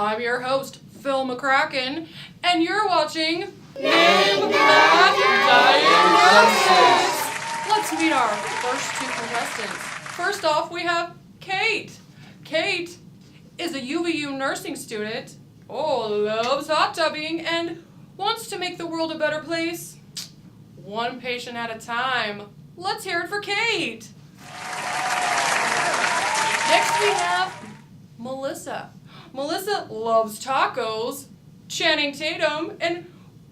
I'm your host, Phil McCracken, and you're watching Name That Diagnosis. Let's meet our first two contestants. First off, we have Kate. Kate is a UVU nursing student, loves hot tubbing, and wants to make the world a better place, one patient at a time. Let's hear it for Kate. Next we have Melissa. Melissa loves tacos, Channing Tatum, and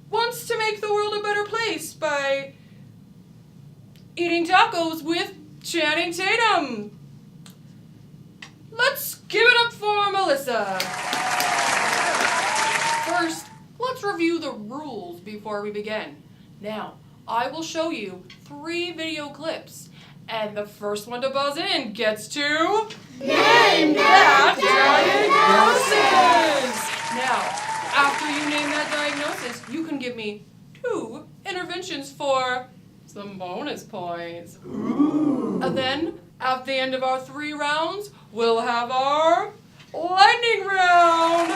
wants to make the world a better place by eating tacos with Channing Tatum. Let's give it up for Melissa. First, let's review the rules before we begin. Now, I will show you 3 video clips, and the first one to buzz in gets to Name That Diagnosis! Now, after you name that diagnosis, you can give me 2 interventions for some bonus points. Ooh. And then, at the end of our 3 rounds, we'll have our lightning round!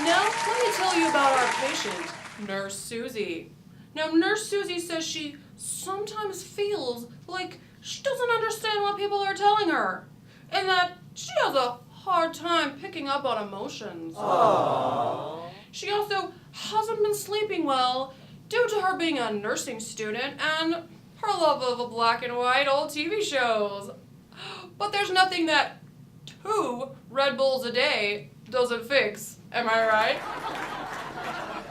Now, let me tell you about our patient, Nurse Susie. Now, Nurse Susie says she sometimes feels like she doesn't understand what people are telling her, and that she has a hard time picking up on emotions. Aww. She also hasn't been sleeping well due to her being a nursing student and her love of black and white old TV shows. But there's nothing that 2 Red Bulls a day doesn't fix, am I right?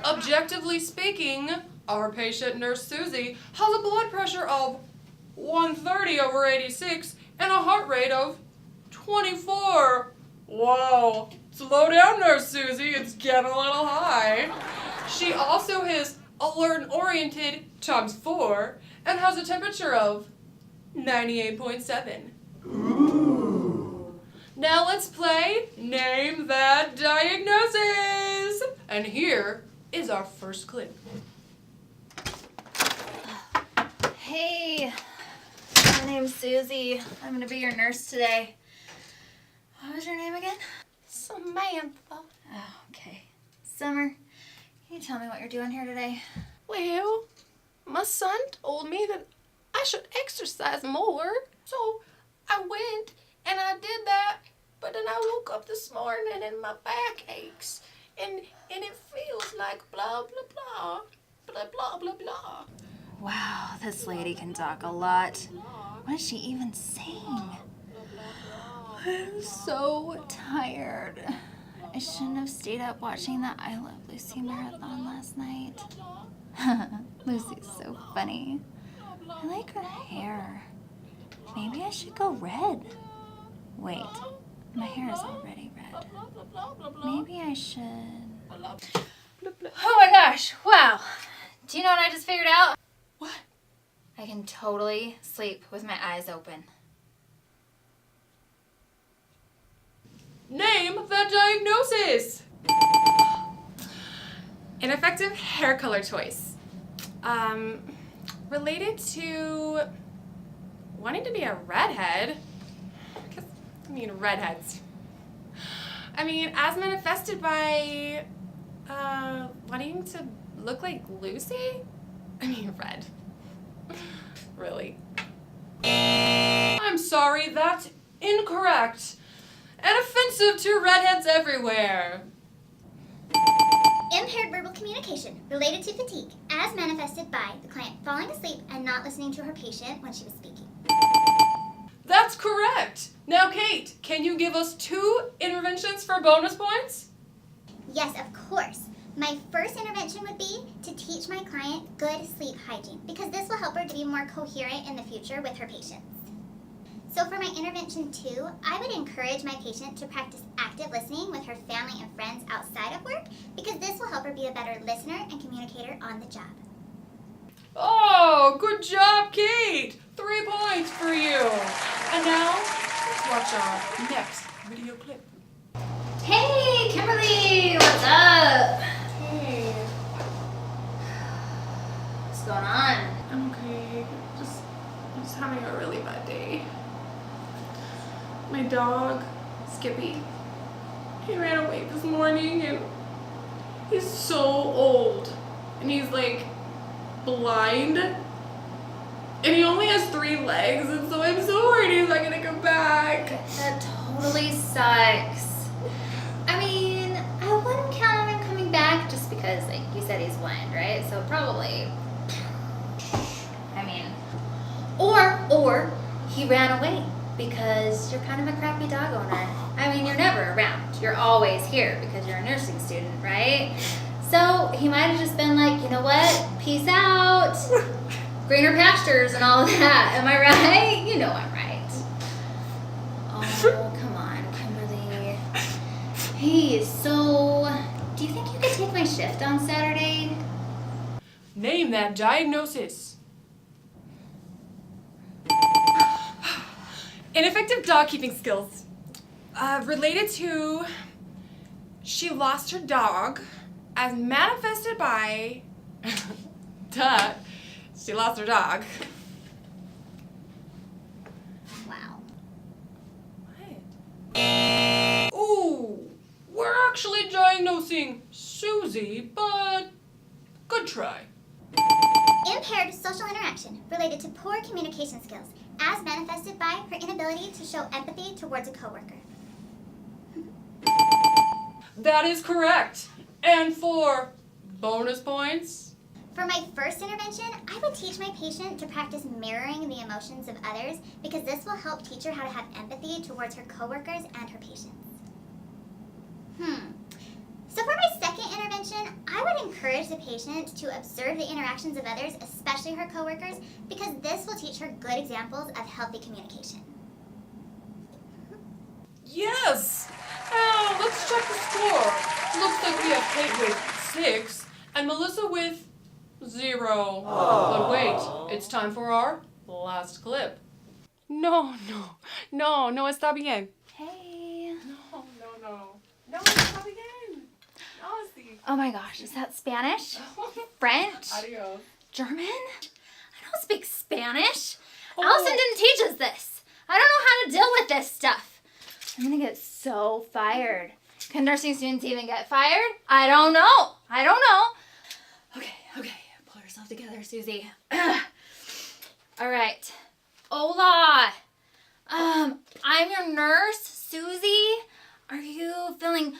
Objectively speaking, our patient, Nurse Susie, has a blood pressure of 130/86 and a heart rate of 24. Whoa, slow down, Nurse Susie, it's getting a little high. She also is alert and oriented ×4 and has a temperature of 98.7. Ooh. Now let's play Name That Diagnosis. And here is our first clip. Hey, my name's Susie. I'm gonna be your nurse today. What was your name again? Samantha. Oh, okay. Summer, can you tell me what you're doing here today? Well, my son told me that I should exercise more, so I went and I did that, but then I woke up this morning and my back aches, and it feels like blah, blah, blah, blah, blah, blah, blah. Wow, this lady can talk a lot. What is she even saying? I'm so tired. I shouldn't have stayed up watching the I Love Lucy marathon last night. Lucy's so funny. I like her hair. Maybe I should go red. Wait, my hair is already red. Maybe I should... Oh my gosh, wow. Do you know what I just figured out? What? I can totally sleep with my eyes open. Name that diagnosis. Ineffective hair color choice. Related to wanting to be a redhead. Redheads. As manifested by wanting to look like Lucy? Red. Really. I'm sorry, that's incorrect and offensive to redheads everywhere. Impaired verbal communication related to fatigue, as manifested by the client falling asleep and not listening to her patient when she was speaking. That's correct. Now, Kate, can you give us 2 interventions for bonus points? Yes, of course. My first intervention would be to teach my client good sleep hygiene, because this will help her to be more coherent in the future with her patients. So for my intervention 2, I would encourage my patient to practice active listening with her family and friends outside of work, because this will help her be a better listener and communicator on the job. Oh, good job, Kate. 3 points for you. And now, let's watch our next video clip. Hey, Kimberly, what's up? Hey, What's going on? I'm okay. Just having a really bad day. My dog, Skippy, he ran away late this morning, and he's so old. And he's like blind. And he only has 3 legs, and so I'm so worried he's not gonna come back. That totally sucks. I mean, I wouldn't count on him coming back just because, like, you said he's blind, right? So probably. I mean, or he ran away because you're kind of a crappy dog owner. I mean, you're never around. You're always here because you're a nursing student, right? So he might have just been like, you know what? Peace out. Greener pastures and all of that. Am I right? You know I'm right. Oh, come on, Kimberly. Hey, so do you think you could take my shift on Saturday? Name that diagnosis. Ineffective dog keeping skills. Related to she lost her dog as manifested by duh. She lost her dog. Wow. What? Ooh, we're actually diagnosing Susie, but good try. Impaired social interaction related to poor communication skills, as manifested by her inability to show empathy towards a coworker. That is correct. And for bonus points, For my first intervention, I would teach my patient to practice mirroring the emotions of others because this will help teach her how to have empathy towards her coworkers and her patients. So for my second intervention, I would encourage the patient to observe the interactions of others, especially her coworkers, because this will teach her good examples of healthy communication. yes. Now let's check the score. Looks like we have Kate with 6 and Melissa with 0. But wait, it's time for our last clip. No, está bien. Hey. No, está bien. No, sí. Oh my gosh, is that Spanish? French? Adios. German? I don't speak Spanish. Oh. Allison didn't teach us this. I don't know how to deal with this stuff. I'm gonna get so fired. Can nursing students even get fired? I don't know. Okay. Pull yourself together, Susie. All right. Hola. I'm your nurse, Susie. Are you feeling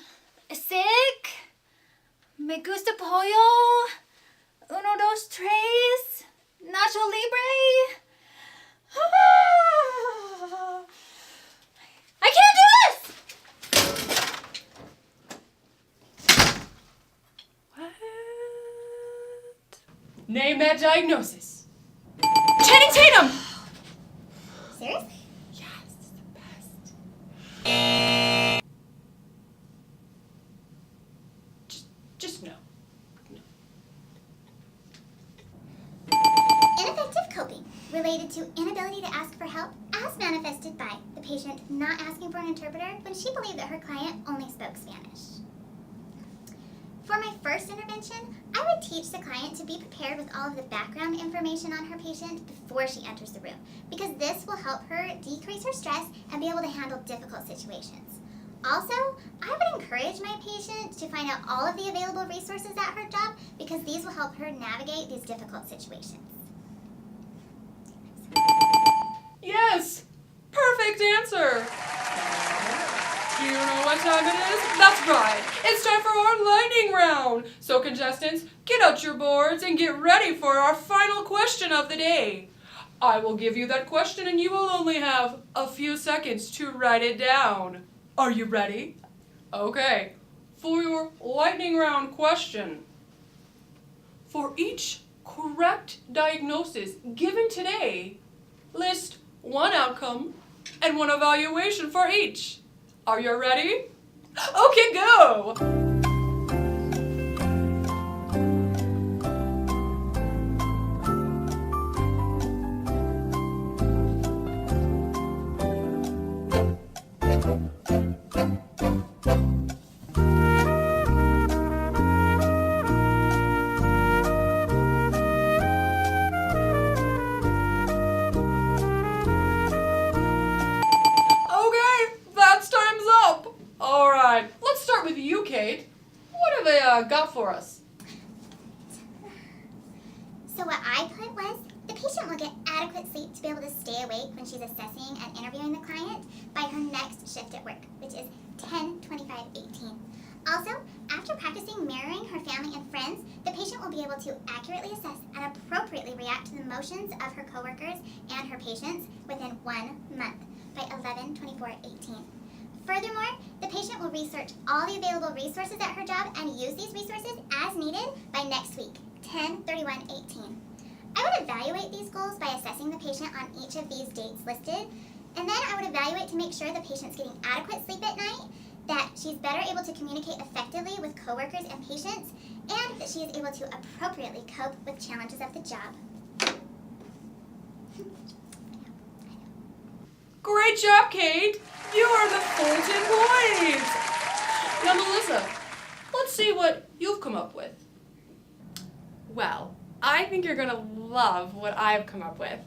sick? Me gusta pollo. 1, 2, 3. Nacho Libre. I can't do this! What? Name that diagnosis. Channing Tatum! Seriously? Yes, the best. Just no. Ineffective coping related to inability to ask for help, as manifested by the patient not asking for an interpreter when she believed that her client only spoke Spanish. For my first intervention, I would teach the client to be prepared with all of the background information on her patient before she enters the room, because this will help her decrease her stress and be able to handle difficult situations. Also, I would encourage my patient to find out all of the available resources at her job, because these will help her navigate these difficult situations. Yes! Perfect answer! Do you know what time it is? That's right! It's time for our lightning round! So contestants, get out your boards and get ready for our final question of the day. I will give you that question and you will only have a few seconds to write it down. Are you ready? Okay. For your lightning round question, for each correct diagnosis given today, list 1 outcome and 1 evaluation for each. Are you ready? Okay, go! Okay, that's time's up. All right, let's start with you, Kate. What have they got for us? So what I put was, the patient will get adequate sleep to be able to stay awake when she's assessing and interviewing the client by her next shift at work, which is 10:25:18. Also, after practicing mirroring her family and friends, the patient will be able to accurately assess and appropriately react to the emotions of her coworkers and her patients within 1 month by 11/24/18. Furthermore, the patient will research all the available resources at her job and use these resources as needed by next week, 10/31/18. I would evaluate these goals by assessing the patient on each of these dates listed, and then I would evaluate to make sure the patient's getting adequate sleep at night, that she's better able to communicate effectively with coworkers and patients, and that she is able to appropriately cope with challenges of the job. Great job, Kate! You are the Fulton points! Now, Melissa, let's see what you've come up with. Well, I think you're gonna love what I've come up with.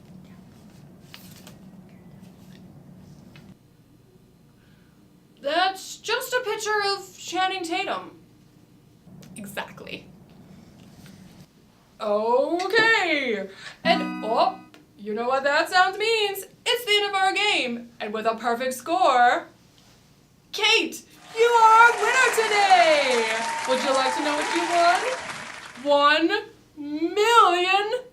That's just a picture of Channing Tatum. Exactly. Okay! And, oh, you know what that sound means? It's the end of our game. And with a perfect score, Kate, you are our winner today! Would you like to know what you won? 1 million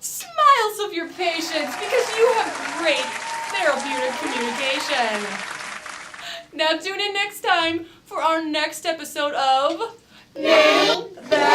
smiles of your patients because you have great therapeutic communication. Now tune in next time for our next episode of Name That